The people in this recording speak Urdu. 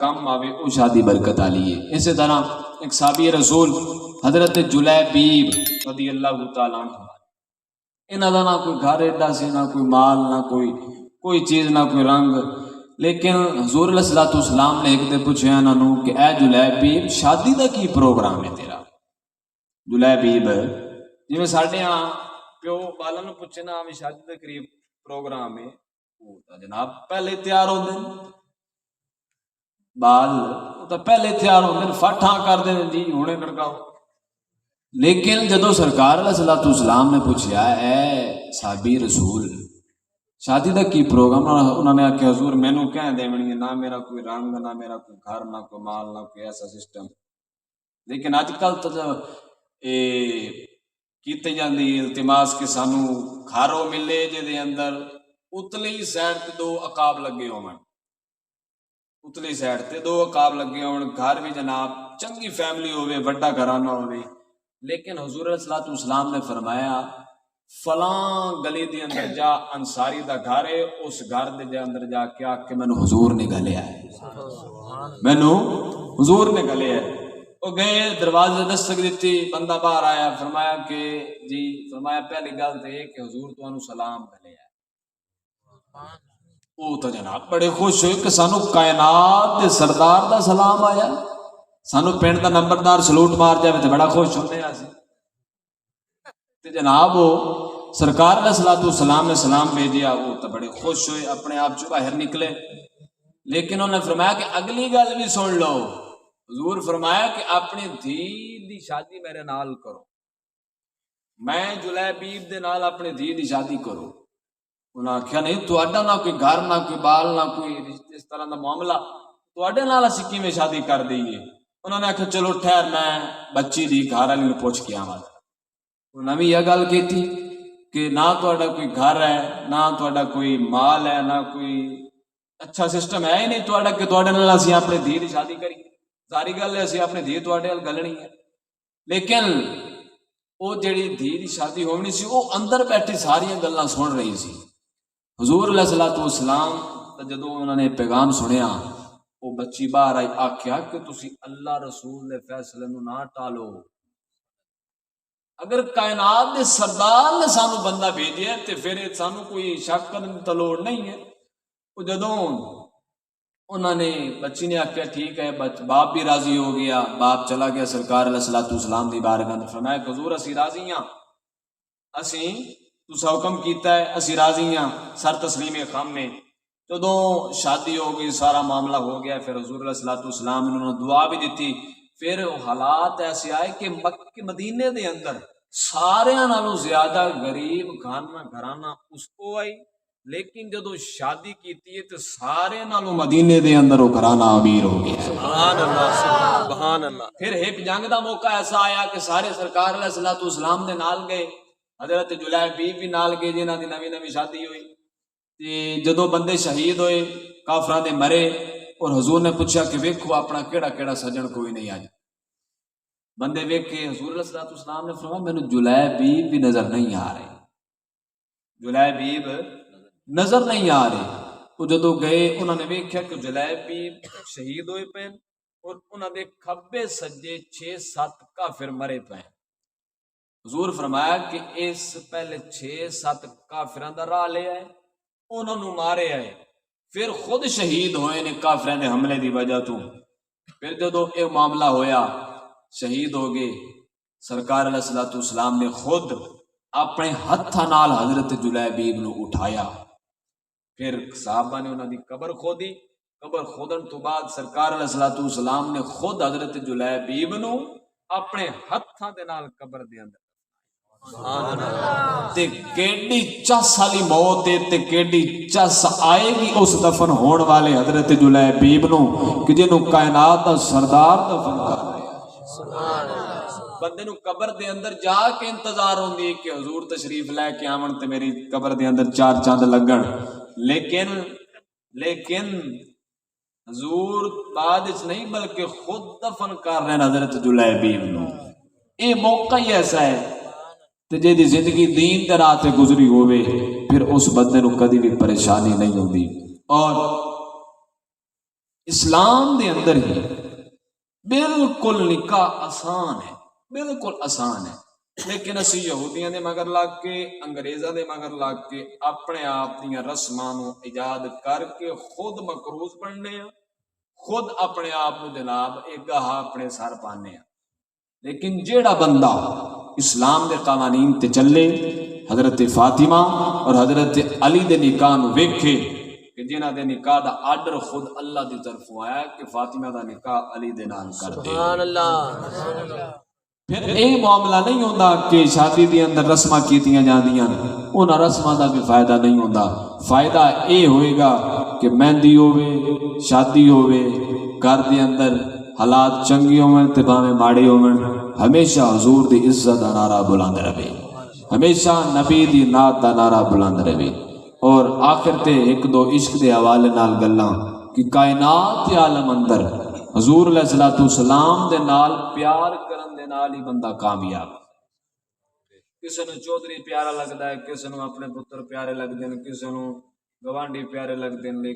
کم آوے وہ شادی برکت والی ہے۔ اسی طرح ایک صحابی رسول حضرت جلیبیب رضی اللہ تعالیٰ عنہ، انہاں دا نہ کوئی گھر ایڈا سی، نہ کوئی مال، نہ کوئی چیز، نہ کوئی رنگ، لیکن حضور علیہ الصلوۃ والسلام نے ایک دے پوچھیا انہاں نوں کہ اے جلیبیب شادی دا کی پروگرام ہے تیرا؟ جلیبیب جویں ساڈے ہاں پیو بالاں نوں پوچھے نا بھی شادی دے قریب پروگرام ہے، وہ تا جناب پہلے تیار ہوندے بال، وہ تو پہلے تیار ہوندے فٹاں کر دے جی ہونے کڑکاؤ۔ لیکن جدو سرکار علیہ الصلوۃ والسلام نے پوچھا اے صحابی رسول شادی دا کی پروگرام، انہوں نے آخیا حضور مینوں کہہ دیونی نہ میرا کوئی رنگ، نہ میرا کوئی گھر، نہ کوئی مال، نہ کوئی ایسا سسٹم۔ لیکن اج کل تو کیتے جاندی التماس کہ سانو گھروں ملے جے اندر اتلی سائڈ تے دو عقاب لگے ہون، اتلی سائڈ تے دو عقاب لگے ہون، گھر بھی جناب چنگی فیملی ہوئے، بڑا گھرانہ ہوئے، لیکن حضور علیہ الصلوۃ والسلام نے فرمایا فلاں گلی دے اندر جا انصاری دا گھر ہے، اس گھر دے اندر جا کے آ کے مینوں حضور نے گھلیا ہے، مینوں حضور نے گھلیا ہے۔ وہ گئے دروازے دستک دیتی، بندہ باہر آیا، فرمایا کہ جی، فرمایا پہلی گل تو یہ کہ حضور تانوں سلام گھلیا ہے۔ وہ تو جناب بڑے خوش ہوئے کہ سانو کائنات دے سردار دا سلام آیا، سانو پنڈ دا نمبردار سلوٹ مار جائے تو بڑا خوش ہونے آسی۔ تے جناب وہ سرکار علیہ الصلوۃ والسلام نے سلام بھیجیا، وہ تو بڑے خوش ہوئے، اپنے آپ چ باہر نکلے، لیکن انہوں نے فرمایا کہ اگلی گل بھی سن لو۔ حضور فرمایا کہ اپنی دھی دی شادی میرے نال کرو، میں جلیبیب دے نال اپنی دھی دی شادی کرو۔ انہوں نے آخیا نہیں تہاڈا نہ کوئی گھر، نہ کوئی بال، نہ کوئی اس طرح دا معاملہ، تہاڈے نال اسی کیویں شادی کر دئیے؟ انہوں نے آخیا چلو ٹھہر میں بچی دی گھر والی نوں پوچھ کے آواں۔ انہوں نے بھی یہ گل کیتی کہ نہ تہاڈا کوئی گھر ہے، نہ تہاڈا کوئی مال ہے، نہ کوئی اچھا سسٹم ہے ہی نہیں تہاڈا کہ تہاڈے نال اسی اپنی دھی دی شادی کریے، ساری گل ہے اسی اپنی دھی تہاڈے نال گلنی ہے۔ لیکن وہ جڑی دھی دی شادی ہونی سی وہ اندر بیٹھی ساری گلاں سن رہی سی۔ حضور علیہ الصلوۃ والسلام جدو انہوں نے پیغام سنیا، وہ بچی باہر آئی، آخیا کہ تسی اللہ رسول دے فیصلے نو نہ ٹالو، اگر کائنات دے سردار نے سانو بندہ بھیجیا تے پھر سانو کوئی شک کرنے کی لوڑ نہیں ہے۔ وہ جدوں انہوں نے بچی نے آخیا ٹھیک ہے، باپ بھی راضی ہو گیا، باپ چلا گیا سرکار علیہ الصلوۃ والسلام دی بارگاہ میں، فرمایا حضور اسی راضی ہاں، اسی تسا حکم کیتا ہے اسی راضی ہاں، سر تسلیم خام میں۔ جدوں شادی ہو گئی، سارا معاملہ ہو گیا، پھر حضور علیہ الصلوۃ والسلام نے انہوں نے دعا بھی دیتی۔ پھر حالات ایسے آئے کہ مکہ مدینے دے اندر سارے نالوں زیادہ غریب گھرانہ اس کو آئی، لیکن جدو شادی کیتی ہے تو سارے نالوں مدینے دے اندر وہ گھرانہ امیر ہو گیا۔ سبحان اللہ، سبحان اللہ۔ پھر ایک جنگ دا موقع ایسا آیا کہ سارے سرکار علیہ الصلوۃ والسلام دے نال گئے، حضرت جلیبیب بھی نال گئے جنہاں دی نویں نویں شادی ہوئی۔ جدو بندے شہید ہوئے، کافراں دے مرے، اور حضور نے پوچھا کہ ویکھو اپنا کیڑا کیڑا سجن کوئی نہیں آج، بندے ویکھ کے حضور علیہ الصلوۃ والسلام نے فرمایا مینوں جلیبیب بھی نظر نہیں آ رہے، جلیبیب نظر نہیں آ رہے۔ وہ جدو گئے انہوں نے ویکھیا کہ جلیبیب شہید ہوئے پے اور انہوں نے کھبے سجے 6-7 کافر مرے پے۔ حضور فرمایا کہ اس پہلے 6-7 کافراں دا راہ لے آئے، انہوں نے مارے آئے، پھر خود شہید ہوئے نے کافراں دے حملے دی وجہ تو۔ پھر جدو یہ معاملہ ہویا شہید ہو گئے، سرکار علیہ الصلوۃ والسلام نے خود اپنے ہتھاں نال حضرت جلیبیب نو اٹھایا، پھر صحابہ نے انہوں دی قبر کھودی، قبر کھودن تو بعد سرکار علیہ الصلوۃ والسلام نے خود حضرت جلیبیب نو اپنے ہتھاں دے نال قبر دے اندر تے کیڈی چس والی موت ہے تے کیڈی چس آئے گی اس دفن ہون والے حضرت جلیبیب نو کہ جنوں کائنات دا سردار دفن کر رہے ہیں۔ بندے نو قبر دے اندر جا کے انتظار ہوندی ہے کہ حضور تشریف لے کے آون تے میری قبر دے اندر 4 چاند لگن، لیکن حضور بعد وچ نہیں بلکہ خود دفن کر رہے ہیں حضرت جلیبیب نو۔ یہ موقع ہی ایسا ہے تے جے دی زندگی دین دے راہ تے گزری ہوئے پھر اس بندے نو کدی بھی پریشانی نہیں ہوندی۔ اور اسلام دے اندر ہی بالکل نکاح آسان ہے، بالکل آسان ہے، لیکن اسی یہودیاں دے مگر لگ کے، انگریزاں دے مگر لگ کے اپنے آپ دیاں رسماں نو ایجاد کر کے خود مقروض بننے ہیں، خود اپنے آپ نو جناب ایک گاہ اپنے سر پانے ہیں۔ لیکن جیڑا بندہ اسلام دے قوانین تے چلے، حضرت فاطمہ اور حضرت علی دے نکاح نو ویکھے کہ جنہاں دے نکاح دا آرڈر خود اللہ دی طرفوں آیا کہ فاطمہ دا نکاح علی دے نال کر دے۔ سبحان اللہ۔ پھر اے معاملہ نہیں ہوندا کہ شادی دے اندر رسماں کیتیاں جاندیاں، انہاں رسماں دا بھی فائدہ نہیں ہوندا۔ فائدہ اے ہوئے گا کہ مہندی ہووے، شادی ہووے، گھر دے اندر حالات چنگی ہون تے بھاویں ماڑے ہون، ہمیشہ حضور دی عزت دا نعرہ بلند رہے، ہمیشہ نبی دی نعت دا نعرہ بلند رہے۔ اور آخر تے ایک دو عشق دے حوالے نال گلاں کہ کائنات عالم اندر حضور علیہ السلام دے نال پیار کرن دے نال ہی بندہ کامیاب۔ کسے نو چودھری پیارا لگدا ہے، کسے نو اپنے پتر پیارے لگدے ہیں، کسے نو گوانڈی پیارے لگدے ہیں،